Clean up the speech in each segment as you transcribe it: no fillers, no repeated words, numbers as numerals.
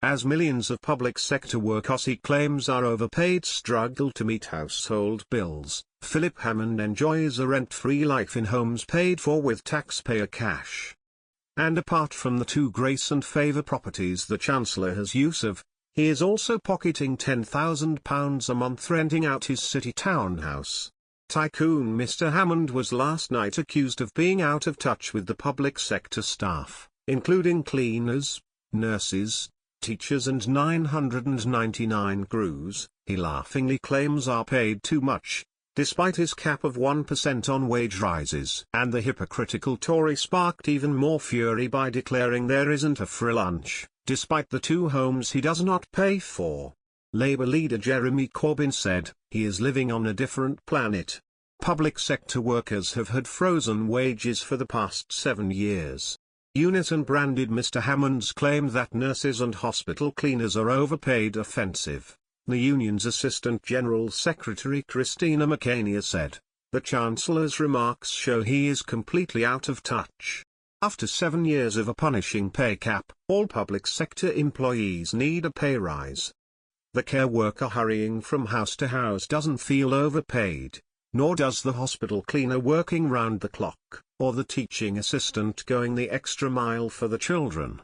As millions of public sector workers he claims are overpaid struggle to meet household bills, Philip Hammond enjoys a rent-free life in homes paid for with taxpayer cash. And apart from the two grace and favour properties the Chancellor has use of, he is also pocketing £10,000 a month renting out his city townhouse. Tycoon Mr. Hammond was last night accused of being out of touch with the public sector staff, including cleaners, nurses, teachers and 999 crews, he laughingly claims are paid too much, despite his cap of 1% on wage rises. And the hypocritical Tory sparked even more fury by declaring there isn't a free lunch, despite the two homes he does not pay for. Labour leader Jeremy Corbyn said, he is living on a different planet. Public sector workers have had frozen wages for the past 7 years. Unison branded Mr. Hammond's claim that nurses and hospital cleaners are overpaid offensive. The union's Assistant General Secretary Christina McCania said, the Chancellor's remarks show he is completely out of touch. After 7 years of a punishing pay cap, all public sector employees need a pay rise. The care worker hurrying from house to house doesn't feel overpaid, nor does the hospital cleaner working round the clock, or the teaching assistant going the extra mile for the children.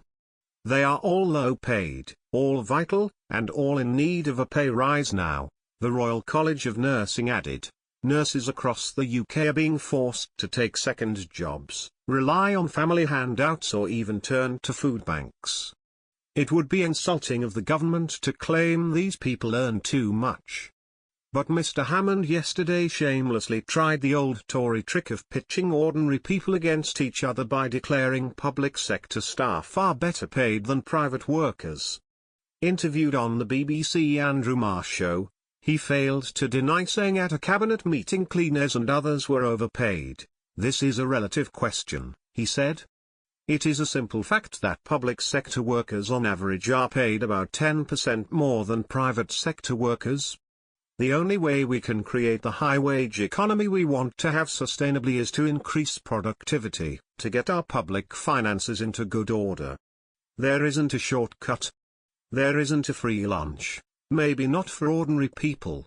They are all low paid, all vital, and all in need of a pay rise now, the Royal College of Nursing added. Nurses across the UK are being forced to take second jobs, rely on family handouts or even turn to food banks. It would be insulting of the government to claim these people earn too much. But Mr. Hammond yesterday shamelessly tried the old Tory trick of pitching ordinary people against each other by declaring public sector staff are better paid than private workers. Interviewed on the BBC Andrew Marr show, he failed to deny saying at a cabinet meeting cleaners and others were overpaid. This is a relative question, he said. It is a simple fact that public sector workers on average are paid about 10% more than private sector workers. The only way we can create the high-wage economy we want to have sustainably is to increase productivity, to get our public finances into good order. There isn't a shortcut. There isn't a free lunch, maybe not for ordinary people.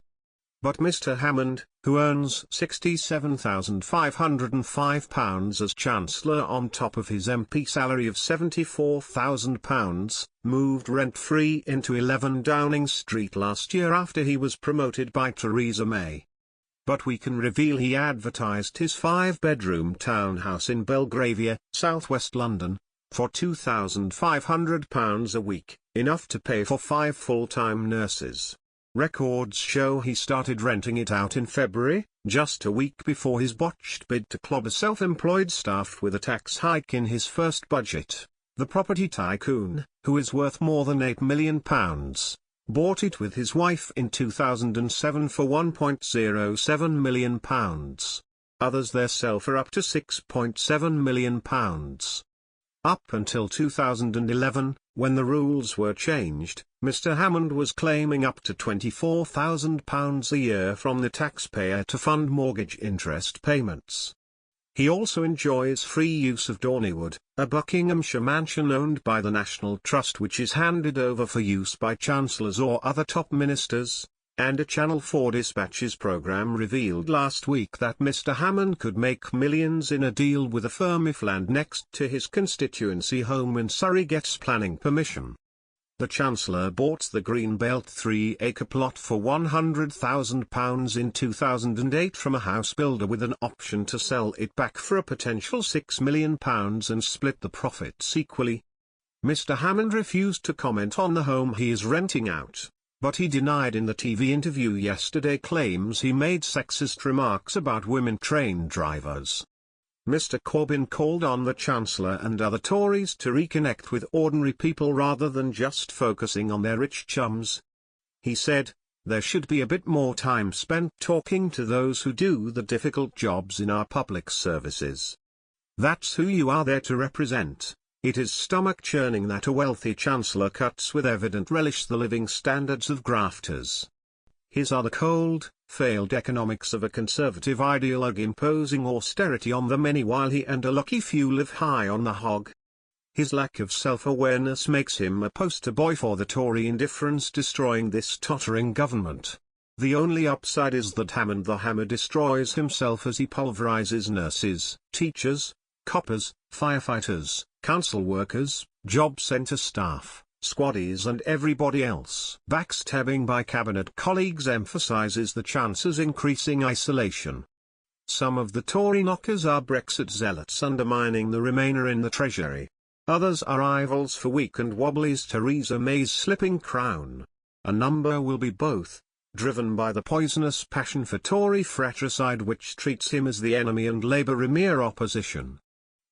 But Mr. Hammond, who earns £67,505 as Chancellor on top of his MP salary of £74,000, moved rent-free into 11 Downing Street last year after he was promoted by Theresa May. But we can reveal he advertised his 5-bedroom townhouse in Belgravia, southwest London, for £2,500 a week, enough to pay for 5 full-time nurses. Records show he started renting it out in February, just a week before his botched bid to clobber self-employed staff with a tax hike in his first budget. The property tycoon, who is worth more than £8 million, bought it with his wife in 2007 for £1.07 million. Others their sell for up to £6.7 million. Up until 2011, when the rules were changed, Mr. Hammond was claiming up to £24,000 a year from the taxpayer to fund mortgage interest payments. He also enjoys free use of Dorneywood, a Buckinghamshire mansion owned by the National Trust which is handed over for use by chancellors or other top ministers, and a Channel 4 Dispatches programme revealed last week that Mr. Hammond could make millions in a deal with a firm if land next to his constituency home in Surrey gets planning permission. The Chancellor bought the Greenbelt 3-acre plot for £100,000 in 2008 from a house builder with an option to sell it back for a potential £6 million and split the profits equally. Mr. Hammond refused to comment on the home he is renting out, but he denied in the TV interview yesterday claims he made sexist remarks about women train drivers. Mr. Corbyn called on the Chancellor and other Tories to reconnect with ordinary people rather than just focusing on their rich chums. He said, there should be a bit more time spent talking to those who do the difficult jobs in our public services. That's who you are there to represent. It is stomach-churning that a wealthy Chancellor cuts with evident relish the living standards of grafters. His are the cold, failed economics of a conservative ideologue imposing austerity on the many while he and a lucky few live high on the hog. His lack of self-awareness makes him a poster boy for the Tory indifference destroying this tottering government. The only upside is that Hammond the Hammer destroys himself as he pulverizes nurses, teachers, coppers, firefighters, council workers, job centre staff, squaddies and everybody else. Backstabbing by cabinet colleagues emphasises the Chancellor's increasing isolation. Some of the Tory knockers are Brexit zealots undermining the Remainer in the Treasury. Others are rivals for weak and wobbly's Theresa May's slipping crown. A number will be both, driven by the poisonous passion for Tory fratricide which treats him as the enemy and Labour a mere opposition.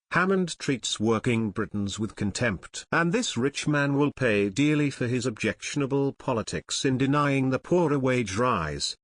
Hammond treats working Britons with contempt, and this rich man will pay dearly for his objectionable politics in denying the poor a wage rise.